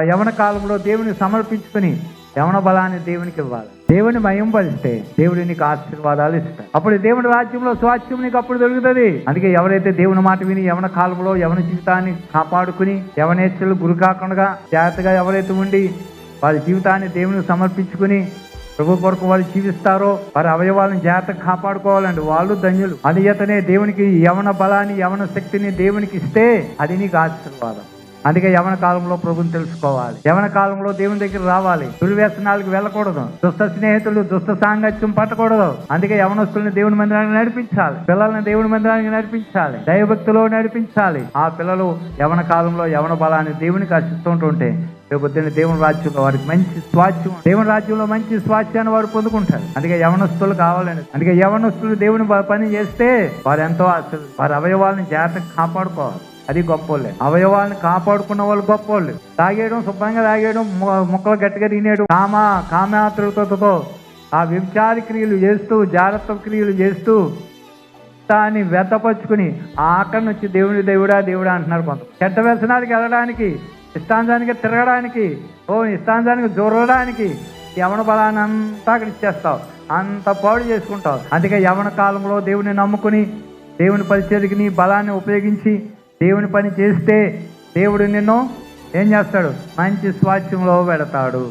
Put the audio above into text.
యవన కాలంలో దేవుని సమర్పించుకుని యవన బలాన్ని దేవునికి ఇవ్వాలి. దేవుని మయం పరిస్తే దేవుడు నీకు ఆశీర్వాదాలు ఇస్తాడు. అప్పుడు దేవుని రాజ్యంలో స్వాస్థ్యం నీకు అప్పుడు దొరుకుతుంది. అందుకే ఎవరైతే దేవుని మాట విని యవన కాలంలో యవన జీవితాన్ని కాపాడుకుని యవనేచ్ఛలు గురి కాకుండా జాగ్రత్తగా ఎవరైతే ఉండి వారి జీవితాన్ని దేవునికి సమర్పించుకుని ప్రభు కొరకు వాళ్ళు జీవిస్తారో వారి అవయవాలను జాగ్రత్తగా కాపాడుకోవాలండి. వాళ్ళు ధన్యులు. అందుచేతనే దేవునికి యవన బలాన్ని యవన శక్తిని దేవునికి ఇస్తే అది నీకు ఆశీర్వాదం. అందుకే యవన కాలంలో ప్రభుని తెలుసుకోవాలి. యవన కాలంలో దేవుని దగ్గర రావాలి. దుర్వ్యసనాలకు వెళ్ళకూడదు. దుష్ట స్నేహితులు దుష్ట సాంగత్యం పట్టకూడదు. అందుకే యవనస్తుల్ని దేవుని మందిరానికి నడిపించాలి. పిల్లల్ని దేవుని మందిరానికి నడిపించాలి. దైవభక్తిలో నడిపించాలి. ఆ పిల్లలు యవన కాలంలో యవన బలాన్ని దేవునికి అర్పిస్తుంటుంటే రేపొద్దున దేవుని రాజ్యంలో వారికి మంచి స్వాస్థ్యం, దేవుని రాజ్యంలో మంచి స్వాస్థ్యాన్ని వారు పొందుకుంటారు. అందుకే యవనస్తులు కావాలండి. అందుకే యవనస్తులు దేవుని పని చేస్తే వారు ఎంతో వారి అవయవాలను జాగ్రత్తగా కాపాడుకోవాలి. అది గొప్పోళ్ళే. అవయవాలను కాపాడుకున్న వాళ్ళు గొప్పోళ్ళు. తాగేయడం, శుభ్రంగా తాగేయడం, ముక్కలు గట్టిగా తినేయడం, కామాతృతతో ఆ వ్యభిచారి క్రియలు చేస్తూ జాగ్రత్త క్రియలు చేస్తూ దాన్ని వ్యర్థపరుచుకుని అక్కడి నుంచి దేవుడా అంటున్నారు. కొంత చెడ్డ వ్యసనానికి వెళ్ళడానికి, ఇష్టాంతానికి తిరగడానికి, ఇష్టాంతానికి జొరడానికి యవన బలాన్ని అంతా అక్కడ ఇచ్చేస్తావు, అంత పాడు చేసుకుంటావు. అందుకే యవన కాలంలో దేవుని నమ్ముకుని దేవుని పరిచర్యకి నీ బలాన్ని ఉపయోగించి దేవుని పని చేస్తే దేవుడు నిన్ను ఏం చేస్తాడు? మంచి స్వాస్థ్యంలో పెడతాడు.